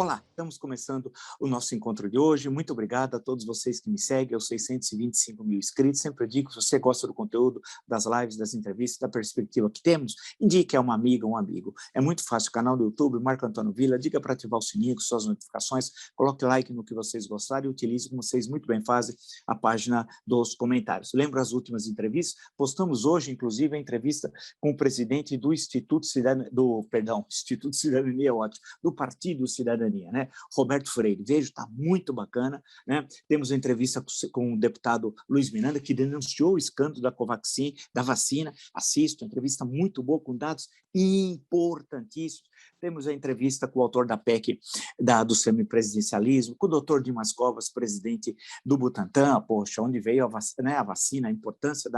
Olá, estamos começando o nosso encontro de hoje. Muito obrigado a todos vocês que me seguem, aos 625 mil inscritos. Sempre digo, se você gosta do conteúdo, das lives, das entrevistas, da perspectiva que temos, indique a uma amiga, um amigo. É muito fácil, o canal do YouTube, Marco Antônio Villa, diga para ativar o sininho, suas notificações, coloque like no que vocês gostarem e utilize, como vocês muito bem fazem, a página dos comentários. Lembra as últimas entrevistas? Postamos hoje, inclusive, a entrevista com o presidente do Instituto Cidadania, é ótimo, do Partido Cidadania, né? Roberto Freire. Vejo, está muito bacana, né? Temos a entrevista com o deputado Luiz Miranda, que denunciou o escândalo da Covaxin, da vacina. Assisto, entrevista muito boa, com dados importantíssimos. Temos a entrevista com o autor da PEC do semipresidencialismo, com o doutor Dimas Covas, presidente do Butantan, poxa, onde veio a vacina, a importância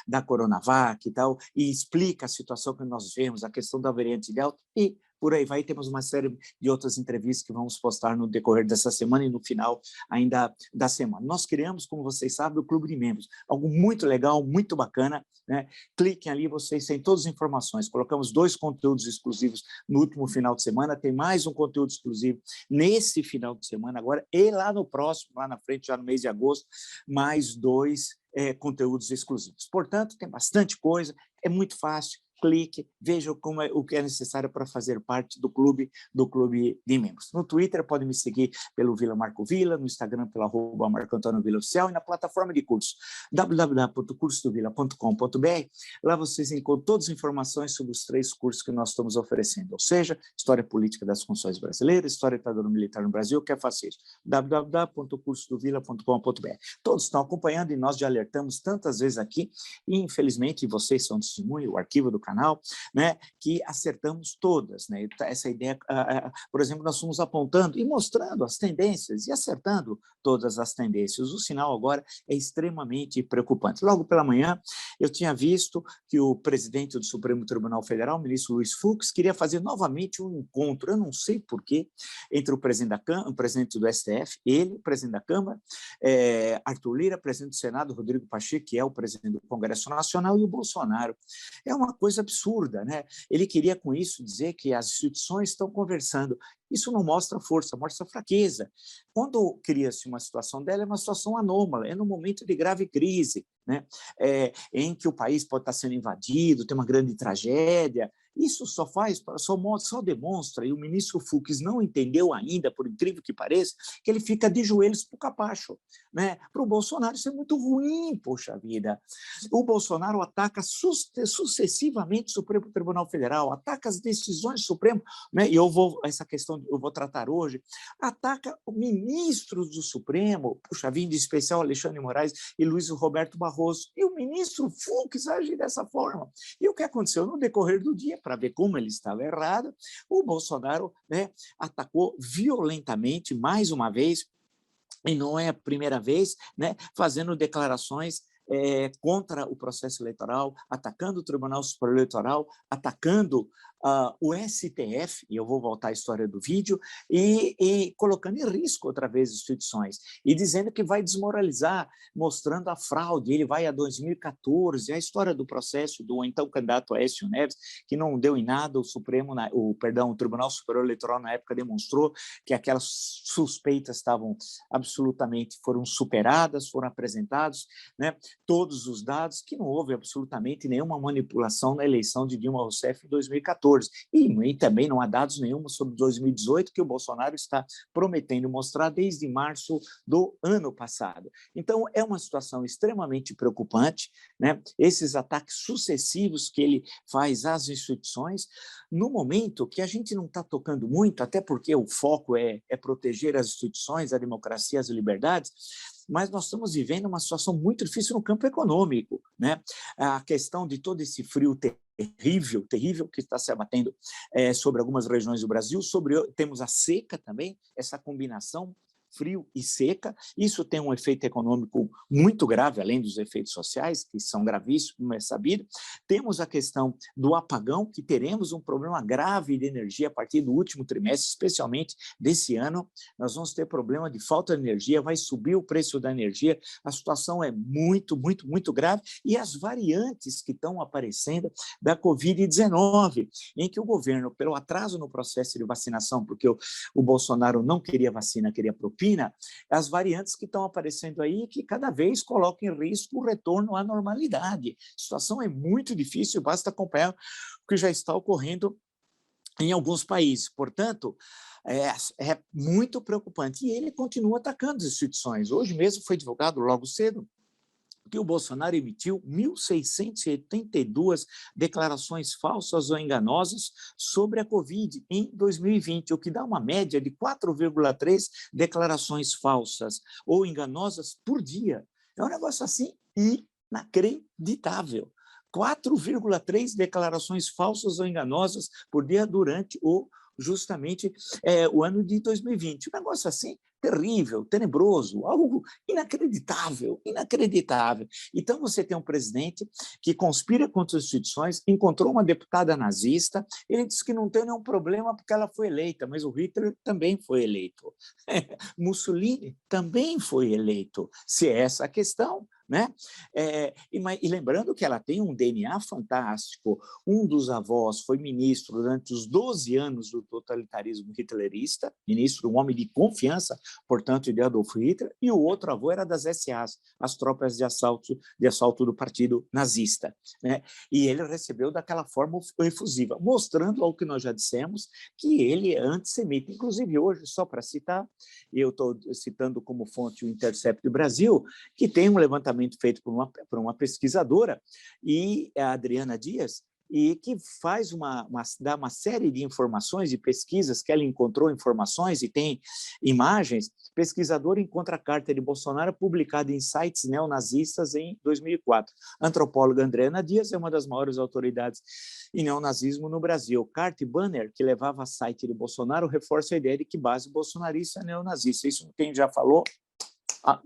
da Coronavac e tal, e explica a situação que nós vemos, a questão da variante Delta, e por aí vai, temos uma série de outras entrevistas que vamos postar no decorrer dessa semana e no final ainda da semana. Nós criamos, como vocês sabem, o Clube de Membros, algo muito legal, muito bacana, né? Cliquem ali, vocês têm todas as informações. Colocamos 2 conteúdos exclusivos no último final de semana, tem mais um conteúdo exclusivo nesse final de semana agora, e lá no próximo, lá na frente, já no mês de agosto, mais 2 conteúdos exclusivos. Portanto, tem bastante coisa, é muito fácil. Clique, veja o que é necessário para fazer parte do clube de membros. No Twitter, pode me seguir pelo Vila Marco Villa, no Instagram pelo @Marco Antônio Villa Oficial, e na plataforma de cursos www.cursodovilla.com.br. Lá vocês encontram todas as informações sobre os 3 cursos que nós estamos oferecendo, ou seja, História Política das Funções Brasileiras, História da Ditadura Militar no Brasil, que é fácil, www.cursodovilla.com.br. Todos estão acompanhando e nós já alertamos tantas vezes aqui, e infelizmente vocês são testemunho, o arquivo do canal, né, que acertamos todas, né? Essa ideia, por exemplo, nós fomos apontando e mostrando as tendências e acertando todas as tendências. O sinal agora é extremamente preocupante. Logo pela manhã, eu tinha visto que o presidente do Supremo Tribunal Federal, o ministro Luiz Fux, queria fazer novamente um encontro, eu não sei porquê, entre o presidente do STF, ele, o presidente da Câmara, Arthur Lira, presidente do Senado, Rodrigo Pacheco, que é o presidente do Congresso Nacional, e o Bolsonaro. É uma coisa absurda, né? Ele queria com isso dizer que as instituições estão conversando. Isso não mostra força, mostra fraqueza. Quando cria-se uma situação dela, é uma situação anômala, é num momento de grave crise, né? Em que o país pode estar sendo invadido, tem uma grande tragédia. Isso só demonstra, e o ministro Fux não entendeu ainda, por incrível que pareça, que ele fica de joelhos para o capacho, né? Para o Bolsonaro isso é muito ruim, poxa vida. O Bolsonaro ataca sucessivamente o Supremo Tribunal Federal, ataca as decisões do Supremo, né? E essa questão eu vou tratar hoje, ataca ministros do Supremo, puxa vida, em especial Alexandre de Moraes e Luiz Roberto Barroso, e o ministro Fux age dessa forma. E o que aconteceu no decorrer do dia, para ver como ele estava errado, o Bolsonaro, né, atacou violentamente, mais uma vez, e não é a primeira vez, né, fazendo declarações contra o processo eleitoral, atacando o Tribunal Superior Eleitoral, atacando o STF, e eu vou voltar à história do vídeo, e colocando em risco outra vez instituições, e dizendo que vai desmoralizar, mostrando a fraude. Ele vai a 2014, a história do processo do então candidato Aécio Neves, que não deu em nada, o Tribunal Superior Eleitoral na época demonstrou que aquelas suspeitas foram superadas, foram apresentados, né, todos os dados, que não houve absolutamente nenhuma manipulação na eleição de Dilma Rousseff em 2014. E também não há dados nenhum sobre 2018, que o Bolsonaro está prometendo mostrar desde março do ano passado. Então, é uma situação extremamente preocupante, né? Esses ataques sucessivos que ele faz às instituições, no momento que a gente não está tocando muito, até porque o foco é proteger as instituições, a democracia, as liberdades, mas nós estamos vivendo uma situação muito difícil no campo econômico, né? A questão de todo esse frio terrível que está se abatendo sobre algumas regiões do Brasil, temos a seca também, essa combinação frio e seca. Isso tem um efeito econômico muito grave, além dos efeitos sociais, que são gravíssimos, como é sabido. Temos a questão do apagão, que teremos um problema grave de energia a partir do último trimestre, especialmente desse ano. Nós vamos ter problema de falta de energia, vai subir o preço da energia, a situação é muito, muito, muito grave, e as variantes que estão aparecendo da Covid-19, em que o governo, pelo atraso no processo de vacinação, porque o Bolsonaro não queria vacina, queria propina, as variantes que estão aparecendo aí, que cada vez colocam em risco o retorno à normalidade. A situação é muito difícil, basta acompanhar o que já está ocorrendo em alguns países. Portanto, é muito preocupante. E ele continua atacando as instituições. Hoje mesmo foi divulgado, logo cedo, que o Bolsonaro emitiu 1.682 declarações falsas ou enganosas sobre a Covid em 2020, o que dá uma média de 4,3 declarações falsas ou enganosas por dia. É um negócio assim inacreditável. 4,3 declarações falsas ou enganosas por dia durante justamente o ano de 2020. Um negócio assim terrível, tenebroso, algo inacreditável, inacreditável. Então, você tem um presidente que conspira contra as instituições, encontrou uma deputada nazista, ele disse que não tem nenhum problema porque ela foi eleita, mas o Hitler também foi eleito. Mussolini também foi eleito. Se é essa a questão, né? E lembrando que ela tem um DNA fantástico, um dos avós foi ministro durante os 12 anos do totalitarismo hitlerista, ministro, um homem de confiança, portanto, de Adolf Hitler, e o outro avô era das SAs, as tropas de assalto do partido nazista, né? E ele recebeu daquela forma efusiva, mostrando ao que nós já dissemos, que ele é antissemita. Inclusive, hoje, só para citar, eu estou citando como fonte o Intercept Brasil, que tem um levantamento feito por uma pesquisadora, e a Adriana Dias, e que dá uma série de informações, de pesquisas, que ela encontrou informações e tem imagens. Pesquisadora encontra a carta de Bolsonaro publicada em sites neonazistas em 2004. A antropóloga Adriana Dias é uma das maiores autoridades em neonazismo no Brasil. Carta e banner que levava a site de Bolsonaro reforça a ideia de que base bolsonarista é neonazista. Isso quem já falou?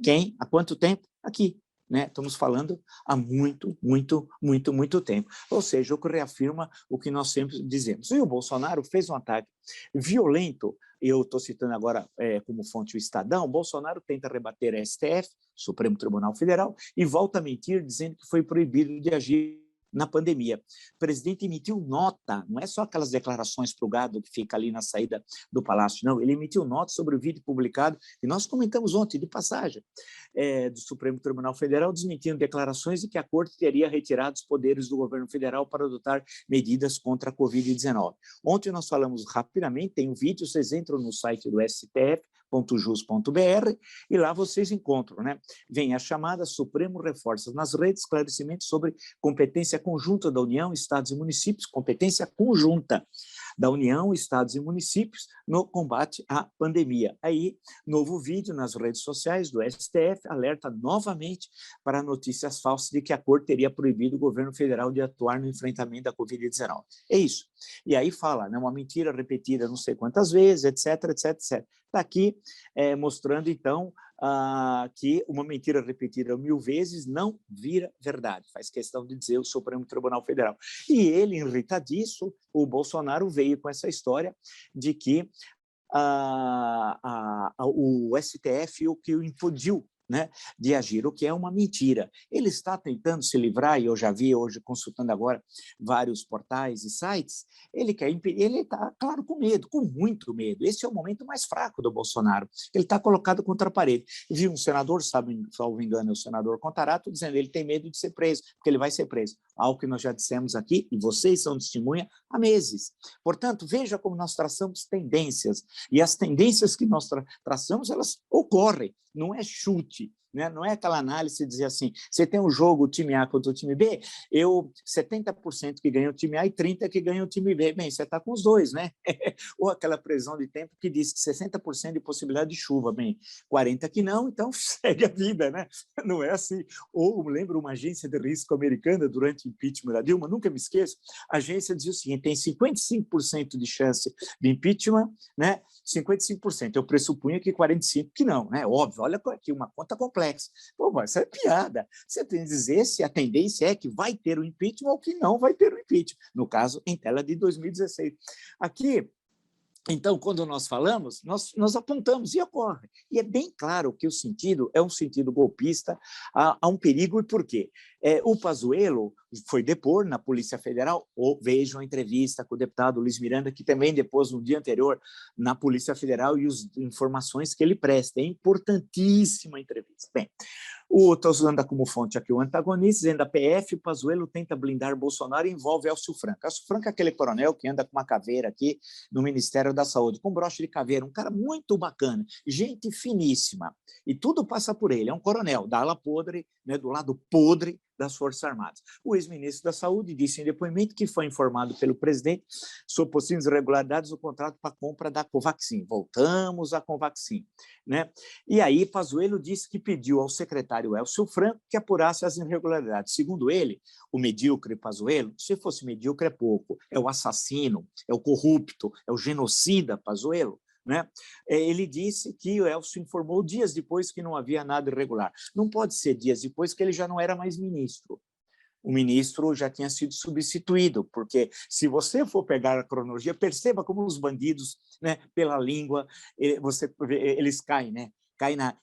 Quem? Há quanto tempo? Aqui. Né? Estamos falando há muito, muito, muito, muito tempo. Ou seja, o que reafirma o que nós sempre dizemos. E o Bolsonaro fez um ataque violento, eu estou citando agora como fonte o Estadão, o Bolsonaro tenta rebater a STF, Supremo Tribunal Federal, e volta a mentir dizendo que foi proibido de agir na pandemia. O presidente emitiu nota, não é só aquelas declarações para o gado que fica ali na saída do palácio, não, ele emitiu nota sobre o vídeo publicado, e nós comentamos ontem, de passagem, do Supremo Tribunal Federal, desmentindo declarações de que a Corte teria retirado os poderes do governo federal para adotar medidas contra a Covid-19. Ontem nós falamos rapidamente, tem um vídeo, vocês entram no site do stf.jus.br e lá vocês encontram, né? Vem a chamada Supremo reforça nas redes esclarecimentos sobre competência conjunta da União, Estados e municípios, competência conjunta da União, Estados e municípios no combate à pandemia. Aí, novo vídeo nas redes sociais do STF alerta novamente para notícias falsas de que a Corte teria proibido o governo federal de atuar no enfrentamento da Covid-19. É isso. E aí fala, né, uma mentira repetida não sei quantas vezes, etc, etc, etc. Está aqui mostrando, então, que uma mentira repetida 1000 vezes não vira verdade, faz questão de dizer o Supremo Tribunal Federal. E ele, irritadiço, o Bolsonaro veio com essa história de que o STF o que o impediu, né, de agir, o que é uma mentira. Ele está tentando se livrar, e eu já vi hoje, consultando agora vários portais e sites, ele quer impedir, ele está, claro, com medo, com muito medo. Esse é o momento mais fraco do Bolsonaro. Ele está colocado contra a parede. Vi um senador, salvo engano, é o senador Contarato, dizendo que ele tem medo de ser preso, porque ele vai ser preso. Algo que nós já dissemos aqui, e vocês são testemunha, há meses. Portanto, veja como nós traçamos tendências, e as tendências que nós traçamos, elas ocorrem, não é chute, né? Não é aquela análise de dizer assim, você tem um jogo, o time A contra o time B, 70% que ganha o time A e 30% que ganha o time B. Bem, você está com os dois, né? Ou aquela previsão de tempo que diz que 60% de possibilidade de chuva, bem, 40% que não, então segue a vida, né? Não é assim. Ou lembro uma agência de risco americana durante o impeachment da Dilma, nunca me esqueço, a agência dizia o seguinte, tem 55% de chance de impeachment, né? 55%. Eu pressupunha que 45% que não, né? Óbvio, olha aqui, uma conta complexa. Pô, mas isso é piada. Você tem que dizer se a tendência é que vai ter o impeachment ou que não vai ter o impeachment. No caso, em tela de 2016. Aqui, então, quando nós falamos, nós apontamos e ocorre. E é bem claro que o sentido é um sentido golpista, há um perigo, e por quê? O Pazuello foi depor na Polícia Federal, ou vejam a entrevista com o deputado Luiz Miranda, que também depôs no dia anterior na Polícia Federal, e as informações que ele presta. É importantíssima a entrevista. Bem, estou usando como fonte aqui o antagonista, dizendo a PF, Pazuello tenta blindar Bolsonaro e envolve Elcio Franco. Elcio Franco é aquele coronel que anda com uma caveira aqui no Ministério da Saúde, com broche de caveira, um cara muito bacana, gente finíssima, e tudo passa por ele, é um coronel da ala podre, né, do lado podre das Forças Armadas. O ex-ministro da Saúde disse em depoimento que foi informado pelo presidente sobre possíveis irregularidades do contrato para a compra da Covaxin. Voltamos à Covaxin, né? E aí Pazuello disse que pediu ao secretário Elcio Franco que apurasse as irregularidades. Segundo ele, o medíocre Pazuello, se fosse medíocre é pouco, é o assassino, é o corrupto, é o genocida Pazuello, né? Ele disse que o Elcio informou dias depois que não havia nada irregular. Não pode ser dias depois, que ele já não era mais ministro. O ministro já tinha sido substituído, porque se você for pegar a cronologia, perceba como os bandidos, né, pela língua, eles caem, né? Cai na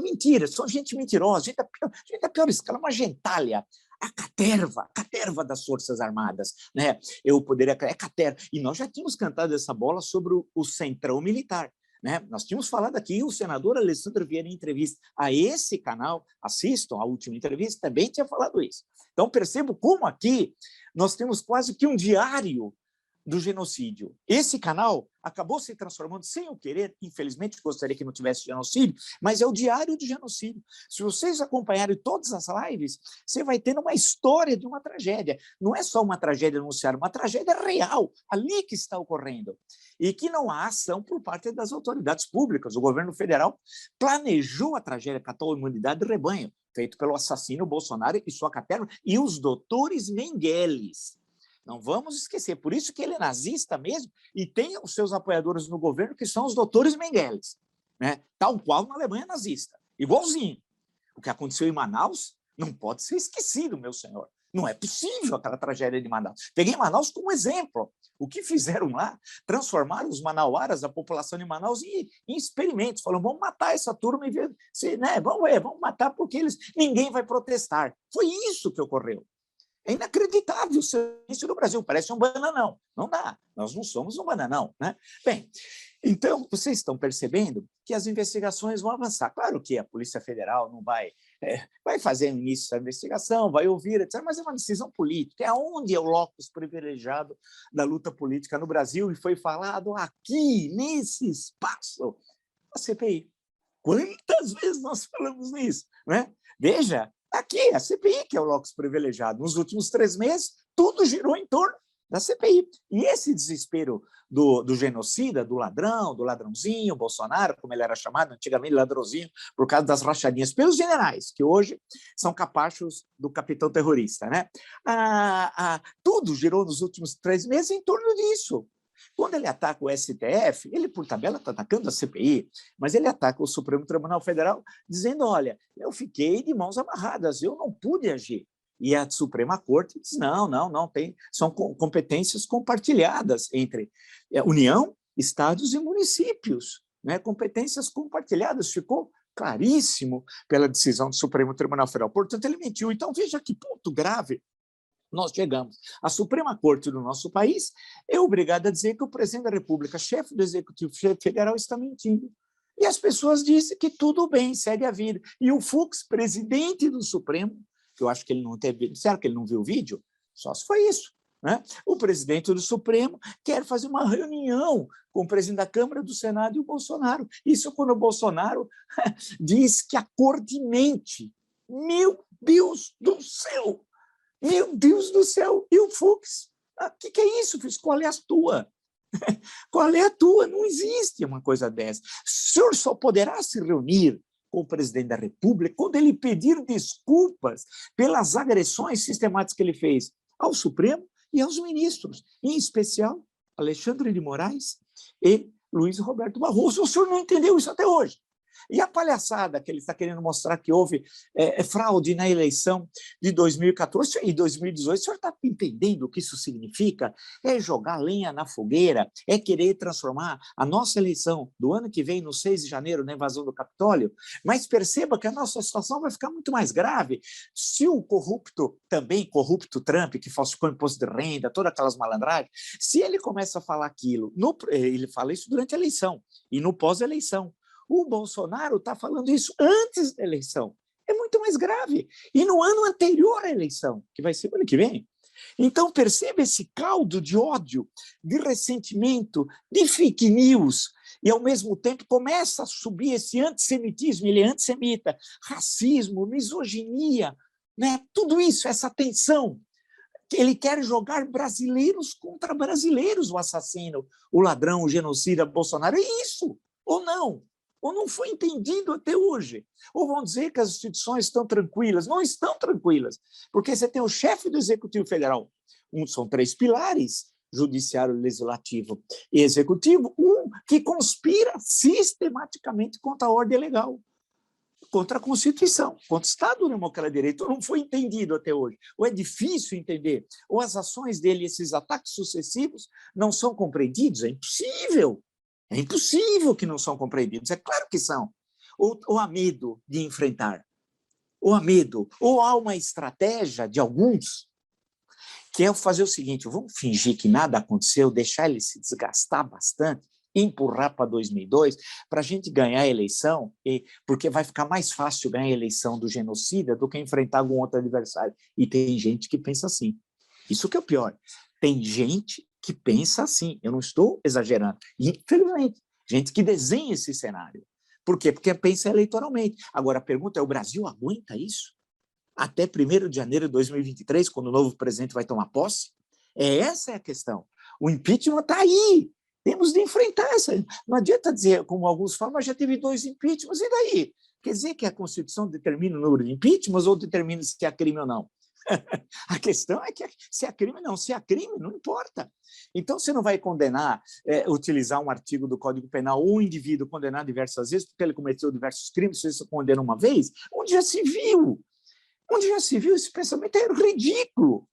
mentira, são gente mentirosa, gente da pior escala, uma gentalha, a caterva das Forças Armadas, né? Eu poderia, é caterva, e nós já tínhamos cantado essa bola sobre o centrão militar, né? Nós tínhamos falado aqui, o senador Alessandro Vieira, em entrevista a esse canal, assistam a última entrevista, também tinha falado isso. Então, percebo como aqui nós temos quase que um diário do genocídio. Esse canal acabou se transformando, sem eu querer, infelizmente gostaria que não tivesse genocídio, mas é o diário do genocídio. Se vocês acompanharem todas as lives, você vai ter uma história de uma tragédia. Não é só uma tragédia anunciada, uma tragédia real, ali que está ocorrendo. E que não há ação por parte das autoridades públicas. O governo federal planejou a tragédia, catou a imunidade de rebanho, feito pelo assassino Bolsonaro e sua caterva, e os doutores Mengueles. Não vamos esquecer, por isso que ele é nazista mesmo e tem os seus apoiadores no governo, que são os doutores Mengueles, né? Tal qual na Alemanha nazista, igualzinho. O que aconteceu em Manaus não pode ser esquecido, meu senhor. Não é possível aquela tragédia de Manaus. Peguei Manaus como exemplo. O que fizeram lá? Transformaram os manauaras, a população de Manaus, em experimentos. Falaram, vamos matar essa turma e ver, né? Vamos matar porque ninguém vai protestar. Foi isso que ocorreu. É inacreditável o silêncio do Brasil, parece um bananão. Não dá, nós não somos um bananão, né? Bem, então, vocês estão percebendo que as investigações vão avançar. Claro que a Polícia Federal não vai fazer o início da investigação, vai ouvir, etc., mas é uma decisão política. É onde é o locus privilegiado da luta política no Brasil, e foi falado aqui, nesse espaço, a CPI. Quantas vezes nós falamos nisso, né? Veja, aqui, a CPI, que é o locus privilegiado. Nos últimos 3 meses, tudo girou em torno da CPI. E esse desespero do genocida, do ladrão, do ladrãozinho, Bolsonaro, como ele era chamado, antigamente ladrãozinho, por causa das rachadinhas pelos generais, que hoje são capachos do capitão terrorista, né? Tudo girou nos últimos 3 meses em torno disso. Quando ele ataca o STF, ele, por tabela, está atacando a CPI, mas ele ataca o Supremo Tribunal Federal dizendo, olha, eu fiquei de mãos amarradas, eu não pude agir. E a Suprema Corte diz, não, são competências compartilhadas entre União, estados e municípios, né? Competências compartilhadas, ficou claríssimo pela decisão do Supremo Tribunal Federal. Portanto, ele mentiu. Então, veja que ponto grave nós chegamos. A Suprema Corte do nosso país é obrigada a dizer que o presidente da República, chefe do Executivo Federal, está mentindo. E as pessoas dizem que tudo bem, segue a vida. E o Fux, presidente do Supremo, que eu acho que ele não teve... Será que ele não viu o vídeo? Só se foi isso, né? O presidente do Supremo quer fazer uma reunião com o presidente da Câmara, do Senado e o Bolsonaro. Isso quando o Bolsonaro diz que a corte mente. Meu Deus do céu! Meu Deus do céu! E o Fux? O que é isso, Fux? Qual é a tua? Qual é a tua? Não existe uma coisa dessa. O senhor só poderá se reunir com o presidente da República quando ele pedir desculpas pelas agressões sistemáticas que ele fez ao Supremo e aos ministros, em especial Alexandre de Moraes e Luiz Roberto Barroso. O senhor não entendeu isso até hoje. E a palhaçada que ele está querendo mostrar que houve fraude na eleição de 2014 e 2018, o senhor está entendendo o que isso significa? É jogar lenha na fogueira, é querer transformar a nossa eleição do ano que vem, no 6 de janeiro, na invasão do Capitólio, mas perceba que a nossa situação vai ficar muito mais grave. Se o corrupto, também corrupto Trump, que falsificou imposto de renda, todas aquelas malandragens, se ele começa a falar aquilo, ele fala isso durante a eleição e no pós-eleição. O Bolsonaro está falando isso antes da eleição. É muito mais grave. E no ano anterior à eleição, que vai ser o ano que vem. Então, perceba esse caldo de ódio, de ressentimento, de fake news, e, ao mesmo tempo, começa a subir esse antissemitismo, ele é antissemita, racismo, misoginia, né? Tudo isso, essa tensão. Ele quer jogar brasileiros contra brasileiros, o assassino, o ladrão, o genocida, Bolsonaro. É isso, ou não? Ou não foi entendido até hoje. Ou vão dizer que as instituições estão tranquilas. Não estão tranquilas, porque você tem o chefe do Executivo Federal. São 3 pilares, judiciário, legislativo e executivo, que conspira sistematicamente contra a ordem legal, contra a Constituição, contra o Estado Democrático de Direito. Não foi entendido até hoje. Ou é difícil entender, ou as ações dele, esses ataques sucessivos, não são compreendidos. É impossível. É impossível que não são compreendidos. É claro que são. Ou há medo de enfrentar. Ou há medo. Ou há uma estratégia de alguns que é fazer o seguinte: vamos fingir que nada aconteceu, deixar ele se desgastar bastante, empurrar para 2002, para a gente ganhar a eleição, porque vai ficar mais fácil ganhar a eleição do genocida do que enfrentar algum outro adversário. E tem gente que pensa assim. Isso que é o pior. Tem gente que pensa assim, eu não estou exagerando, infelizmente, gente que desenha esse cenário. Por quê? Porque pensa eleitoralmente. Agora, a pergunta é: o Brasil aguenta isso? Até 1º de janeiro de 2023, quando o novo presidente vai tomar posse? Essa é a questão. O impeachment está aí. Temos de enfrentar essa. Não adianta dizer, como alguns falam, mas já teve 2 impeachments, e daí? Quer dizer que a Constituição determina o número de impeachments ou determina se é crime ou não? A questão é que se é crime, não. Se é crime, não importa. Então, você não vai condenar, utilizar um artigo do Código Penal ou um indivíduo condenado diversas vezes porque ele cometeu diversos crimes, se você condena uma vez, onde já se viu? Onde já se viu? Esse pensamento é ridículo.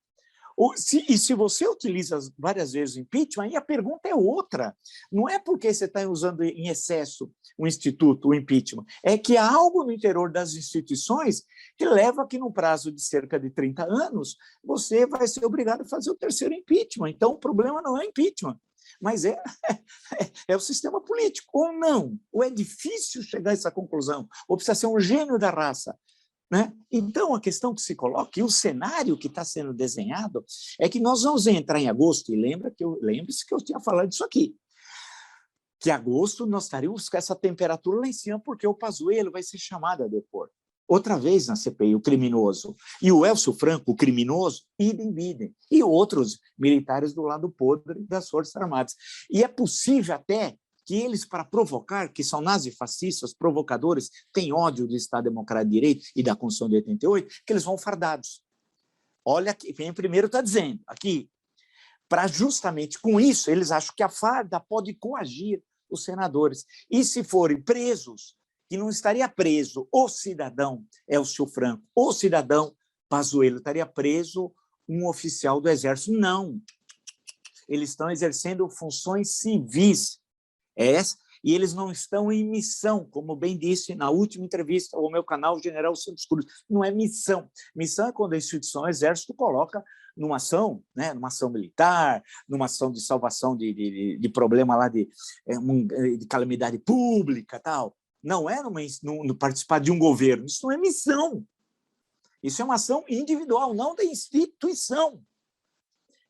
E se você utiliza várias vezes o impeachment, aí a pergunta é outra. Não é porque você está usando em excesso o instituto, o impeachment. É que há algo no interior das instituições que leva a que, no prazo de cerca de 30 anos, você vai ser obrigado a fazer o 3º impeachment. Então, o problema não é impeachment, mas é o sistema político. Ou não. Ou é difícil chegar a essa conclusão. Ou precisa ser um gênio da raça. Né? Então, a questão que se coloca, e o cenário que está sendo desenhado, é que nós vamos entrar em agosto, e lembre-se que eu tinha falado disso aqui, que em agosto nós estaríamos com essa temperatura lá em cima, porque o Pazuello vai ser chamado a depor. Outra vez na CPI, o criminoso. E o Elcio Franco, o criminoso, idem. E outros militares do lado podre das Forças Armadas. E é possível até que eles, para provocar, que são nazifascistas, provocadores, têm ódio do Estado Democrático de Direito e da Constituição de 88, que eles vão fardados. Olha, quem primeiro está dizendo, aqui, para justamente com isso, eles acham que a farda pode coagir os senadores. E se forem presos, que não estaria preso o cidadão Elcio Franco, o cidadão Pazuello, estaria preso um oficial do Exército. Não. Eles estão exercendo funções civis. E eles não estão em missão, como bem disse na última entrevista ao meu canal, o general Santos Cruz. Não é missão. Missão é quando a instituição Exército coloca numa ação, né, numa ação militar, numa ação de salvação de problema lá de calamidade pública, tal. Não é no participar de um governo. Isso não é missão. Isso é uma ação individual, não da instituição.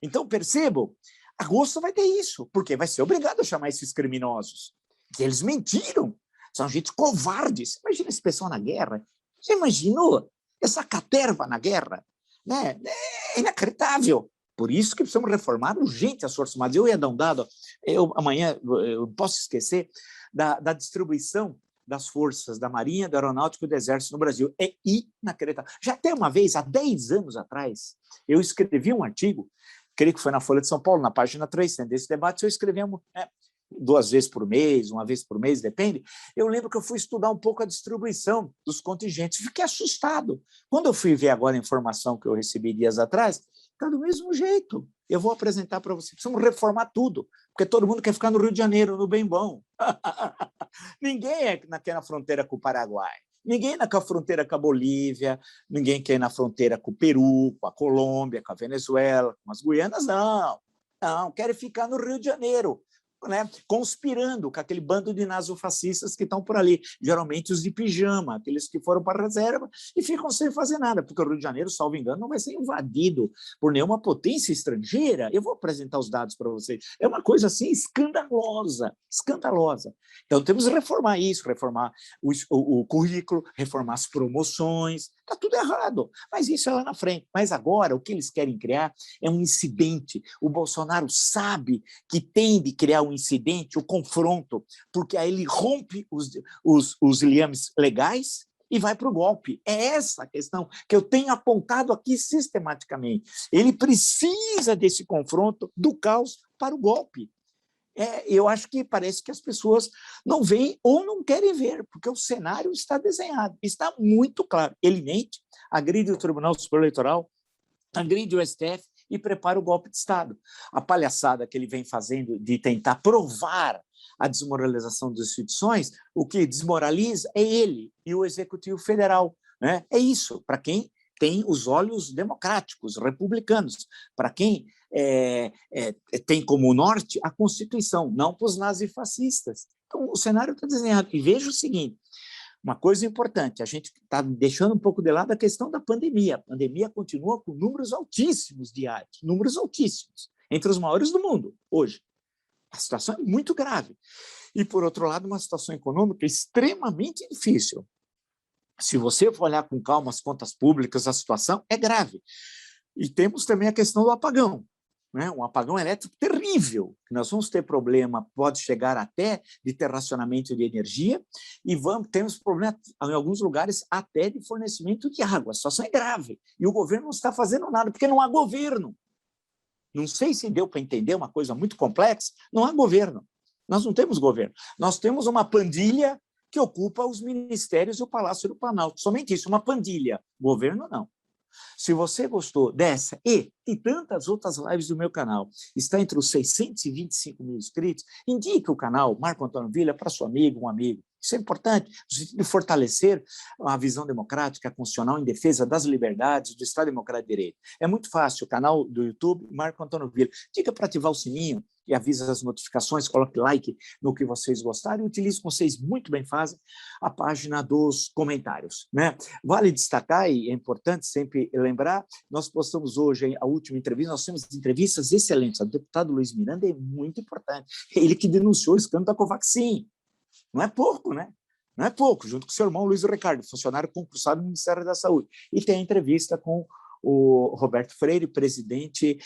Então, percebam, agosto vai ter isso, porque vai ser obrigado a chamar esses criminosos. E eles mentiram, são gente covardes. Imagina esse pessoal na guerra. Você imaginou essa caterva na guerra? Né? É inacreditável. Por isso que precisamos reformar urgente as Forças Armadas. Eu ia dar um dado, amanhã eu não posso esquecer, da distribuição das forças da Marinha, da Aeronáutica e do Exército no Brasil. É inacreditável. Já até uma vez, há 10 anos atrás, eu escrevi um artigo, creio que foi na Folha de São Paulo, na página 3, desse debate, eu escrevi 2 vezes por mês, 1 vez por mês, depende. Eu lembro que eu fui estudar um pouco a distribuição dos contingentes, fiquei assustado. Quando eu fui ver agora a informação que eu recebi dias atrás, está do mesmo jeito. Eu vou apresentar para você. Precisamos reformar tudo, porque todo mundo quer ficar no Rio de Janeiro, no bem bom. Ninguém quer na fronteira com o Paraguai, ninguém na fronteira com a Bolívia, ninguém quer ir na fronteira com o Peru, com a Colômbia, com a Venezuela, com as Guianas, não. Não, querem ficar no Rio de Janeiro, né, conspirando com aquele bando de nazofascistas que estão por ali, geralmente os de pijama, aqueles que foram para a reserva e ficam sem fazer nada, porque o Rio de Janeiro, salvo engano, não vai ser invadido por nenhuma potência estrangeira. Eu vou apresentar os dados para vocês. É uma coisa assim escandalosa, escandalosa. Então temos que reformar isso, reformar o currículo, reformar as promoções. Está tudo errado, mas isso é lá na frente. Mas agora o que eles querem criar é um incidente. O Bolsonaro sabe que tem de criar um incidente, o confronto, porque aí ele rompe os liames legais e vai para o golpe. É essa a questão que eu tenho apontado aqui sistematicamente. Ele precisa desse confronto do caos para o golpe. Eu acho que parece que as pessoas não veem ou não querem ver, porque o cenário está desenhado, está muito claro. Ele mente, agride o Tribunal Superior Eleitoral, agride o STF e prepara o golpe de Estado. A palhaçada que ele vem fazendo de tentar provar a desmoralização das instituições, o que desmoraliza é ele e o Executivo Federal. Né? É isso, para quem tem os olhos democráticos, republicanos, para quem tem como norte a Constituição, não para os nazifascistas. Então, o cenário está desenhado. E veja o seguinte, uma coisa importante, a gente está deixando um pouco de lado a questão da pandemia. A pandemia continua com números altíssimos diários, números altíssimos, entre os maiores do mundo hoje. A situação é muito grave. E, por outro lado, uma situação econômica extremamente difícil. Se você for olhar com calma as contas públicas, a situação é grave. E temos também a questão do apagão. Né? Um apagão elétrico terrível, que nós vamos ter problema, pode chegar até de ter racionamento de energia, e temos problema, em alguns lugares, até de fornecimento de água. A situação é grave, e o governo não está fazendo nada, porque não há governo. Não sei se deu para entender uma coisa muito complexa, não há governo. Nós não temos governo. Nós temos uma pandilha que ocupa os ministérios e o Palácio do Planalto. Somente isso, uma pandilha. Governo, não. Se você gostou dessa e de tantas outras lives do meu canal, está entre os 625 mil inscritos, indique o canal Marco Antônio Villa para seu amigo, um amigo. Isso é importante, no sentido de fortalecer a visão democrática, constitucional em defesa das liberdades, do Estado Democrático de Direito. É muito fácil, o canal do YouTube, Marco Antônio Villa. Diga para ativar o sininho e avisa as notificações, coloque like no que vocês gostarem e utilize, como vocês muito bem fazem, a página dos comentários. Né? Vale destacar, e é importante sempre lembrar, nós postamos hoje a última entrevista, nós temos entrevistas excelentes. O deputado Luiz Miranda é muito importante. Ele que denunciou o escândalo da Covaxin. Não é pouco, né? Não é pouco, junto com o seu irmão Luiz Ricardo, funcionário concursado no Ministério da Saúde. E tem a entrevista com o Roberto Freire, presidente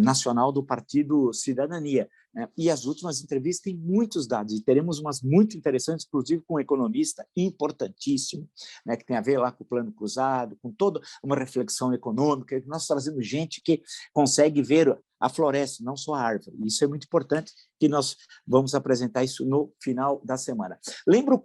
nacional do Partido Cidadania. Né? E as últimas entrevistas têm muitos dados, e teremos umas muito interessantes, inclusive com um economista importantíssimo, né, que tem a ver lá com o Plano Cruzado, com toda uma reflexão econômica. Nós trazemos gente que consegue ver a floresta, não só a árvore. Isso é muito importante, que nós vamos apresentar isso no final da semana. Lembro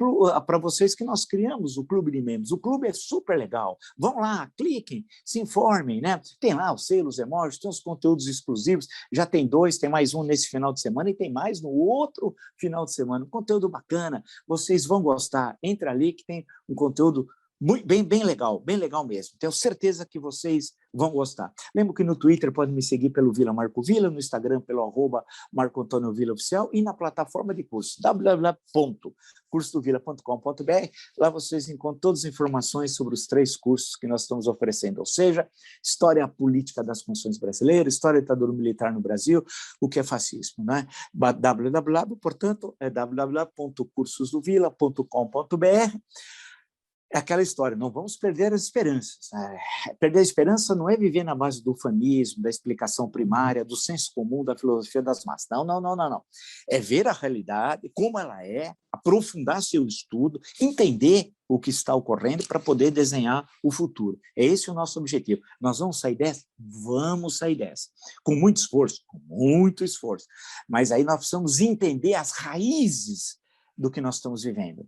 para vocês que nós criamos o Clube de Membros. O clube é super legal. Vão lá, cliquem, se informem, né? Tem lá os selos, emojis, tem os conteúdos exclusivos. Já tem 2, tem mais um nesse final de semana e tem mais no outro final de semana. Um conteúdo bacana, vocês vão gostar. Entra ali que tem um conteúdo Bem legal mesmo. Tenho certeza que vocês vão gostar. Lembro que no Twitter podem me seguir pelo Vila Marco Vila, no Instagram pelo @Marco Antônio Vila Oficial e na plataforma de curso www.cursodovila.com.br. Lá vocês encontram todas as informações sobre os 3 cursos que nós estamos oferecendo, ou seja, História Política das Constituições Brasileiras, História da Ditadura Militar no Brasil, o que é fascismo, né? Portanto, é www.cursosdovila.com.br. É aquela história, não vamos perder as esperanças. Perder a esperança não é viver na base do ufanismo, da explicação primária, do senso comum, da filosofia das massas. Não. É ver a realidade, como ela é, aprofundar seu estudo, entender o que está ocorrendo para poder desenhar o futuro. É esse o nosso objetivo. Nós vamos sair dessa? Vamos sair dessa. Com muito esforço. Mas aí nós precisamos entender as raízes do que nós estamos vivendo,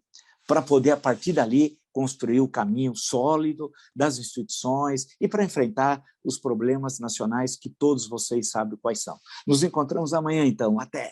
para poder, a partir dali, construir o caminho sólido das instituições e para enfrentar os problemas nacionais que todos vocês sabem quais são. Nos encontramos amanhã, então. Até!